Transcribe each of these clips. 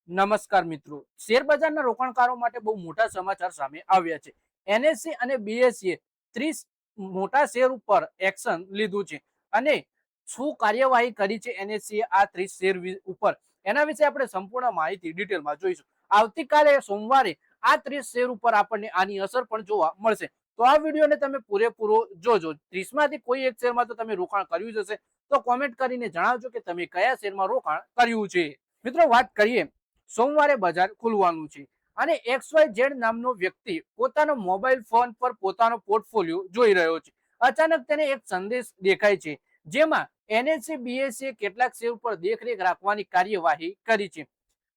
નમસ્કાર મિત્રો, શેરબજારના રોકાણકારો માટે બહુ મોટા સમાચાર સામે આવ્યા છે. એનએસસી અને બીએસસીએ 30 મોટા શેર ઉપર એક્શન લીધું છે અને શું કાર્યવાહી કરી છે એનએસસીએ આ 30 શેર ઉપર, એના વિશે આપણે સંપૂર્ણ માહિતી ડિટેલમાં જોઈશું. આવતીકાલે સોમવારે આ 30 શેર ઉપર આપણને આની અસર પણ જોવા મળશે. તો આ વિડીયોને તમે પૂરેપૂરો જોજો. 30 માંથી કોઈ એક શેરમાં તો તમે રોકાણ કર્યું જ હશે, તો કોમેન્ટ કરીને જણાવજો કે તમે કયા શેરમાં રોકાણ કર્યું છે. મિત્રો, વાત કરીએ, સોમવારે બજાર ખુલવાનું છે અને XYZ નામનો વ્યક્તિ પોતાનો મોબાઈલ ફોન પર પોતાનો પોર્ટફોલિયો જોઈ રહ્યો છે. અચાનક તેને એક સંદેશ દેખાય છે જેમાં એનએસસી બીએસસી કેટલાક શેર પર દેખરેખ રાખવાની કાર્યવાહી કરી છે.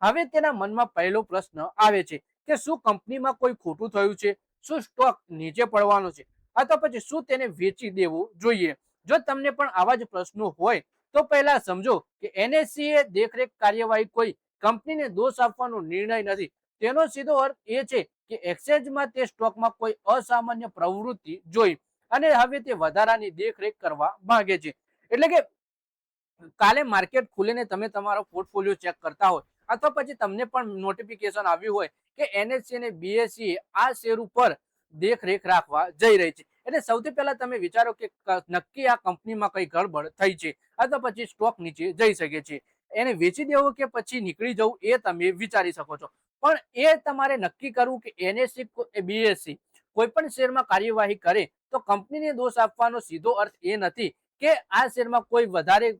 હવે તેના મનમાં પહેલો પ્રશ્ન આવે છે કે શું કંપનીમાં કોઈ ખોટું થયું છે, શું સ્ટોક નીચે પડવાનો છે અથવા પછી શું તેને વેચી દેવું જોઈએ. જો તમને પણ આવા જ પ્રશ્નો હોય તો પહેલા સમજો કે એનએસસી એ દેખરેખ કાર્યવાહી કોઈ કંપનીને દોષ આપવાનો નિર્ણય નથી. તેનો સીધો અર્થ એ છે કે એક્સચેન્જમાં તે સ્ટોકમાં કોઈ અસામાન્ય પ્રવૃત્તિ જોઈ અને હવે તે વધારાની દેખરેખ કરવા માંગે છે. એટલે કે કાલે માર્કેટ ખુલીને તમે તમારો પોર્ટફોલિયો ચેક કરતા હોય અથવા પછી તમને પણ નોટિફિકેશન આવ્યું હોય કે એનએસસી અને બીએસસી આ શેર ઉપર દેખરેખ રાખવા જઈ રહી છે, એટલે સૌથી પહેલા તમે વિચારો કે નક્કી આ કંપનીમાં કઈ ગડબડ થઈ છે અથવા પછી સ્ટોક નીચે જઈ શકે છે. એને વેચી દેવું કે પછી નીકળી જવું એ તમે વિચારી શકો છો, પણ એ તમારે નક્કી કરવું કે એનએસસી બીએસસી કોઈ પણ શેરમાં કાર્યવાહી કરે તો કંપનીને દોષ આપવાનો સીધો અર્થ એ નથી કે આ શેરમાં કોઈ વધારે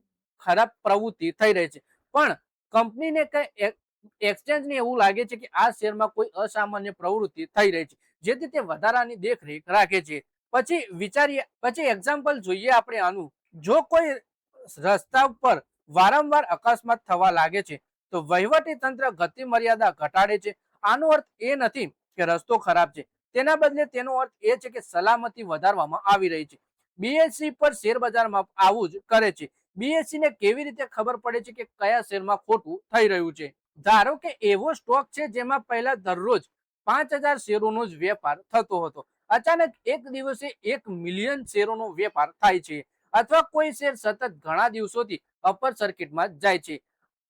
ખરાબ પ્રવૃત્તિ થઈ રહી છે, પણ કંપનીને કઈ એક્સચેન્જને એવું લાગે છે કે આ શેરમાં કોઈ અસામાન્ય પ્રવૃત્તિ થઈ રહી છે જેથી તે વધારાની દેખરેખ રાખે છે. પછી એક્ઝામ્પલ જોઈએ આપણે આનું. જો કોઈ રસ્તા ઉપર વારંવાર અકસ્માત થવા લાગે છે તો વહીવટી તંત્ર ગતિ મર્યાદા ઘટાડે છે. આનો અર્થ એ નથી કે રસ્તો ખરાબ છે, તેના બદલે તેનો અર્થ એ છે કે સલામતી વધારવામાં આવી રહી છે. બીએસસી પર શેર બજારમાં આવું જ કરે છે. બીએસસી ને કેવી રીતે ખબર પડે છે કે કયા શેરમાં ખોટું થઈ રહ્યું છે? ધારો કે એવો સ્ટોક છે જેમાં પહેલા દરરોજ 5000 શેરોનો જ વેપાર થતો હતો, અચાનક એક દિવસે 1 મિલિયન શેરોનો વેપાર થાય છે, અથવા કોઈ શેર સતત ઘણા દિવસોથી અપર સર્કિટમાં જાય છે.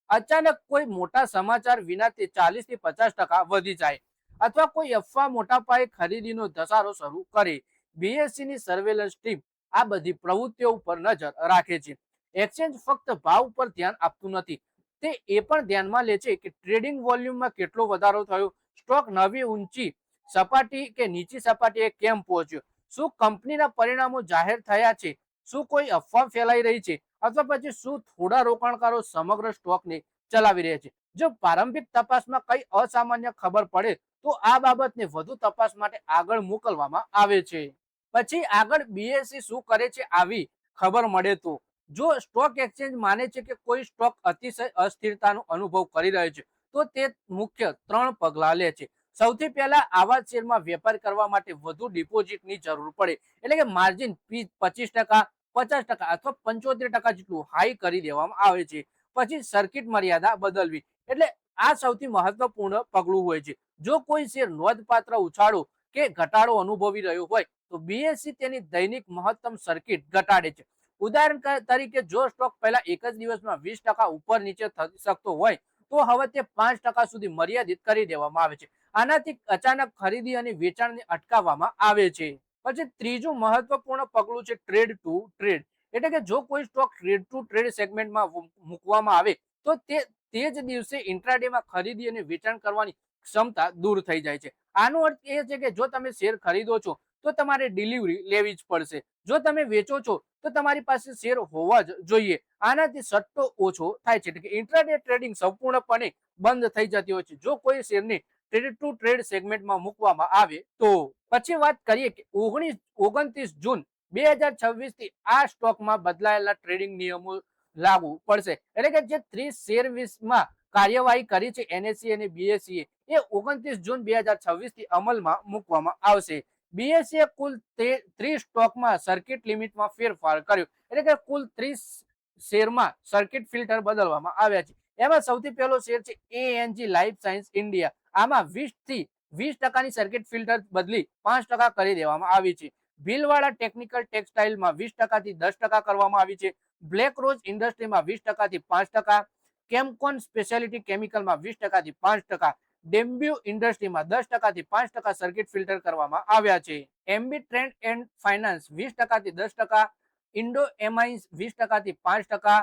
અચાનક કોઈ મોટા સમાચાર વિના તે 40 થી 50% વધી જાય અથવા કોઈ અફવા મોટા પાયે ખરીદીનો ધસારો શરૂ કરે. બીએસસી ની સર્વેલન્સ ટીમ આ બધી પ્રવૃત્તિઓ ઉપર નજર રાખે છે. એક્સચેન્જ ફક્ત ભાવ પર ધ્યાન આપતું નથી, તે એ પણ ધ્યાનમાં લે છે કે ટ્રેડિંગ વોલ્યુમમાં કેટલો વધારો થયો, સ્ટોક નવી ઊંચી સપાટી કે નીચી સપાટીએ કેમ પહોંચ્યો, શું કંપનીના પરિણામો જાહેર થયા છે, શું કોઈ અફવા ફેલાઈ રહી છે અથવા પછી શું થોડા રોકાણકારો સમગ્ર સ્ટોકને ચલાવી રહ્યા છે. જો પ્રારંભિક તપાસમાં કઈ અસામાન્ય ખબર પડે તો આ બાબતને વધુ તપાસ માટે આગળ મોકલવામાં આવે છે. પછી આગળ બીએસસી શું કરે છે આવી ખબર મળે તો? જો સ્ટોક એક્સચેન્જ માને છે કે કોઈ સ્ટોક અતિશય અસ્થિરતાનો અનુભવ કરી રહ્યો છે તો તે મુખ્ય 3 પગલા લે છે. સૌથી પહેલા આવા શેરમાં વેપાર કરવા માટે વધુ ડિપોઝિટની જરૂર પડે, એટલે કે માર્જિન 25%, 50% અથવા 75% જેટલું હાઈ કરી દેવામાં આવે છે. પછી સર્કિટ મર્યાદા બદલવી, એટલે આ સૌથી મહત્વપૂર્ણ પગલું હોય છે. જો કોઈ શેર નોંધપાત્ર ઉછાળો કે ઘટાડો અનુભવી રહ્યો હોય તો બીએસસી તેની દૈનિક મહત્તમ સર્કિટ ઘટાડે છે. ઉદાહરણ તરીકે જો સ્ટોક પહેલા એક જ દિવસમાં 20% ઉપર નીચે થઈ શકતો હોય તો હવે તે 5% સુધી મર્યાદિત કરી દેવામાં આવે છે. આનાથી અચાનક ખરીદી અને વેચાણને અટકાવવામાં આવે છે. પછી ત્રીજું મહત્વપૂર્ણ પગલું છે ટ્રેડ ટુ ટ્રેડ, એટલે કે જો કોઈ સ્ટોક ટ્રેડ ટુ ટ્રેડ સેગમેન્ટમાં મૂકવામાં આવે તો તે જ દિવસે ઇન્ટ્રાડેમાં ખરીદી અને વેચાણ કરવાની ક્ષમતા દૂર થઈ જાય છે. આનો અર્થ એ છે કે જો તમે શેર ખરીદો છો તો તમારે ડિલિવરી લેવી જ પડશે, જો તમે વેચો છો તો તમારી પાસે શેર હોવા જ જોઈએ. આનાથી સટ્ટો ઓછો થાય છે, એટલે કે ઇન્ટ્રાડે ટ્રેડિંગ સંપૂર્ણપણે બંધ થઈ જતી હોય છે જો કોઈ શેરને ટ્રેડ ટુ ટ્રેડ સેગમેન્ટમાં મૂકવામાં આવે તો. પછી વાત કરીએ કે 29 જૂન 2026 થી આ સ્ટોકમાં બદલાયેલા ટ્રેડિંગ નિયમો લાગુ પડશે, એટલે કે જે 30 શેર માં કાર્યવાહી કરી છે એનએસસી અને બીએસસી એ 29 જૂન 2026 થી અમલમાં મૂકવામાં આવશે. બીએસસીએ કુલ 30 સ્ટોકમાં સર્કિટ લિમિટમાં ફેરફાર કર્યો, એટલે કે કુલ 30 શેરમાં સર્કિટ ફિલ્ટર બદલવામાં આવ્યા છે. એમાં સૌથી પહેલો શેર છે એએનજી લાઈફ સાયન્સ ઇન્ડિયા. આમાં 20% ની સર્કિટ ફિલ્ટર બદલી 5% કરી દેવામાં આવી છે. ભીલવાડા ટેકનિકલ ટેક્સટાઇલમાં 20% થી 10% કરવામાં આવી છે. બ્લેક રોઝ ઇન્ડસ્ટ્રીમાં 20% થી 5%, કેમકોન સ્પેશિયાલિટી કેમિકલમાં 20% થી 5%, ડેમ્બ્યુ ઇન્ડસ્ટ્રીમાં 10% થી 5% સર્કિટ ફિલ્ટર કરવામાં આવ્યા છે. એમબી ટ્રેન્ડ એન્ડ ફાઇનાન્સ 20% થી 10%, ઇન્ડો એમાઇન્સ 20% થી 5%,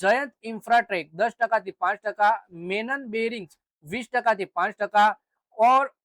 જયંત ઇન્ફ્રાટ્રેક 10% થી 5%, મેનન બેરિંગ્સ 20% થી 5%,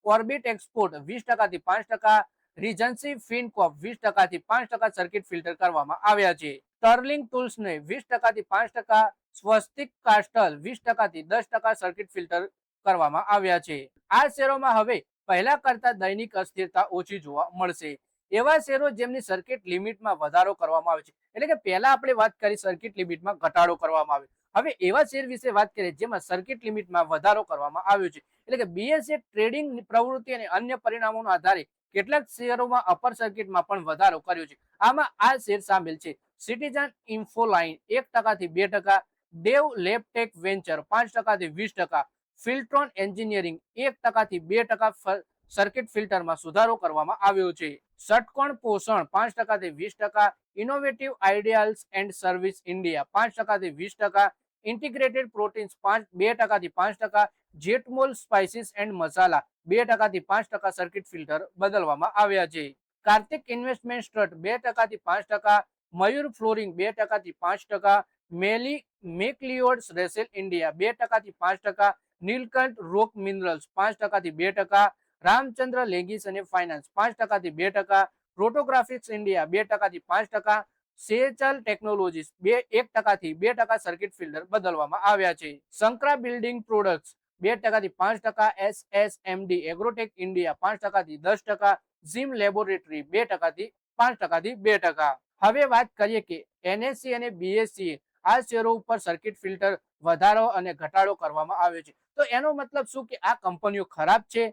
ઓર્બિટ એક્સપોર્ટ 20% થી 5%, રીજન્સી ફિનકોપ 20% થી 5% સર્કિટ ફિલ્ટર કરવામાં આવ્યા છે. સ્ટર્લિંગ ટૂલ્સને 20% થી 5%, સ્વસ્તિક કાસ્ટલ 20% થી 10% સર્કિટ ફિલ્ટર કરવામાં આવ્યા છે. આ શેરોમાં હવે પહેલા કરતા દૈનિક અસ્થિરતા ઓછી જોવા મળશે. એવા શેરો જેમની સર્કિટ લિમિટમાં વધારો કરવામાં આવે છે, એટલે કે પહેલા આપણે વાત કરી સર્કિટ લિમિટમાં ઘટાડો કરવામાં આવે, હવે એવા શેર વિશે વાત કરીએ જેમાં સર્કિટ લિમિટમાં વધારો કરવામાં આવ્યો છે. એટલે કે બીએસએ ટ્રેડિંગ પ્રવૃત્તિ અને અન્ય પરિણામોના આધારે કેટલાક શેરોમાં અપર સર્કિટમાં પણ વધારો કર્યો છે. આમાં આ શેર સામેલ છે: સિટીઝન ઇન્ફોલાઇન 1% થી 2%, ડેવ લેબટેક વેન્ચર 5% થી 20%, ફિલ્ટ્રોન એન્જિનિયરિંગ 1% થી 2% સર્કિટ ફિલ્ટરમાં સુધારો કરવામાં આવ્યો છે. ષટકોણ પોષણ 5% થી 20%, ઇનોવેટિવ આઈડિયાલ્સ એન્ડ સર્વિસ ઇન્ડિયા 5% થી 20%, ઇન્ટિગ્રેટેડ પ્રોટીન્સ 2% થી 5%, જેટમોલ સ્પાઇસીસ એન્ડ મસાલા 2% થી 5% સર્કિટ ફિલ્ટર બદલવામાં આવ્યા છે. કાર્તિક ઇન્વેસ્ટમેન્ટ ટ્રસ્ટ 2% થી 5%, મયુર ફ્લોરિંગ 2% થી 5%, મેકલિયોડ્સ રેસેલ ઇન્ડિયા 2% થી 5%, નીલકંઠ રોક મિનરલ્સ 5% થી 2%, રામચંદ્ર લેગીસ અને ફાઇનાન્સ 5% થી 2%, રોટોગ્રાફિક્સ ઇન્ડિયા 2% થી 5%, સેચલ ટેકનોલોજીસ 1% થી 2% સર્કિટ ફિલ્ટર બદલવામાં આવ્યા છે. શંકરા બિલ્ડિંગ પ્રોડક્ટ્સ 2% થી 5%, એસએસએમડી એગ્રોટેક ઇન્ડિયા 5% થી 10%, ઝીમ લેબોરેટરી 2% થી 5% થી 2%. હવે વાત કરીએ કે એનએસસી અને બીએસસી આ શેરો ઉપર સર્કિટ ફિલ્ટર વધારો અને ઘટાડો કરવામાં આવ્યો છે. તો એનો મતલબ શું કે આ કંપનીઓ ખરાબ છે?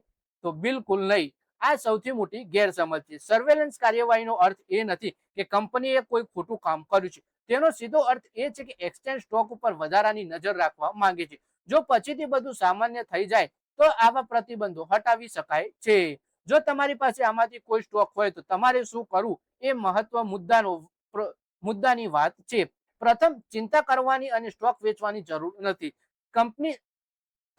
તો બિલકુલ નહીં. આ સૌથી મોટી ગેરસમજ છે. સર્વેલન્સ કાર્યવાહીનો અર્થ એ નથી કે કંપનીએ કોઈ ખોટું કામ કર્યું છે. તેનો સીધો અર્થ એ છે કે એક્સચેન્જ સ્ટોક ઉપર વધારાની નજર રાખવા માંગે છે. જો પછીથી બધું સામાન્ય થઈ જાય તો આવા પ્રતિબંધો હટાવી શકાય છે. જો તમારી પાસે આમાંથી કોઈ સ્ટોક હોય તો તમારે શું કરવું એ મુદ્દાની વાત છે. પ્રથમ, ચિંતા કરવાની અને સ્ટોક વેચવાની જરૂર નથી. કંપની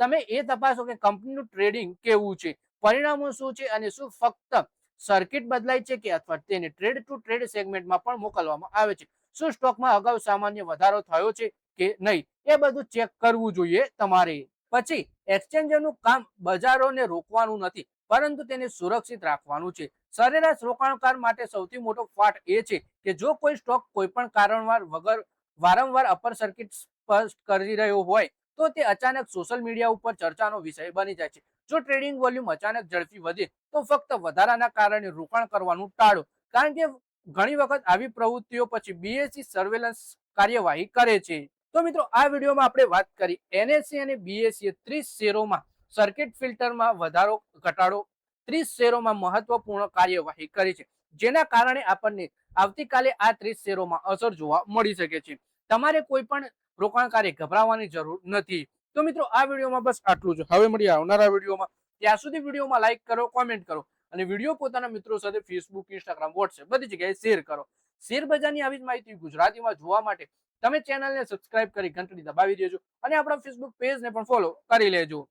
તમે એ તપાસો કે કંપનીનું ટ્રેડિંગ કેવું છે, પરિણામો શું છે અને શું ફક્ત સર્કિટ બદલાય છે કે અથવા તેને ટ્રેડ ટુ ટ્રેડ સેગમેન્ટમાં પણ મોકલવામાં આવે છે. શું સ્ટોકમાં અગાઉ સામાન્ય વધારો થયો છે કે નહીં, એ બધું ચેક કરવું જોઈએ તમારે. પછી એક્સચેન્જરનું કામ બજારોને રોકવાનું નથી પરંતુ તેને સુરક્ષિત રાખવાનું છે. સરેરાશ રોકાણકાર માટે સૌથી મોટો પાઠ એ છે કે જો કોઈ સ્ટોક કોઈ પણ કારણવાર વગર વારંવાર અપર સર્કિટ સ્પષ્ટ કરી રહ્યો હોય તો તે અચાનક સોશિયલ મીડિયા ઉપર ચર્ચાનો વિષય બની જાય છે. જો ટ્રેડિંગ વોલ્યુમ અચાનક ઝડપી વધે તો ફક્ત વધારાના કારણે રોકાણ કરવાનું ટાળો, કારણ કે ઘણી વખત આવી પ્રવૃત્તિઓ પછી બીએસસી સર્વેલન્સ કાર્યવાહી કરે છે. તો મિત્રો, આ વિડીયોમાં આપણે વાત કરી એનએસસી અને બીએસસી 30 શેરોમાં સર્કિટ ફિલ્ટરમાં વધારો ઘટાડો, 30 શેરોમાં મહત્વપૂર્ણ કાર્યવાહી કરી છે, જેના કારણે આપણને આવતીકાલે આ 30 શેરોમાં અસર જોવા મળી શકે છે. તમારે કોઈ પણ રોકાણકારે ગભરાવાની જરૂર નથી. તો મિત્રો, આ વિડીયોમાં બસ આટલું જ. હવે મળીએ આવનારા વિડીયોમાં. ત્યાં સુધી વિડીયોમાં લાઈક કરો, કોમેન્ટ કરો અને વિડીયો પોતાના મિત્રો સાથે ફેસબુક, ઇન્સ્ટાગ્રામ, વોટ્સએપ બધી જગ્યાએ શેર કરો. શેર બજારની આવી જ માહિતી ગુજરાતીમાં જોવા માટે તમે ચેનલને સબસ્ક્રાઇબ કરી ઘંટડી દબાવી દેજો અને આપણા ફેસબુક પેજને પણ ફોલો કરી લેજો.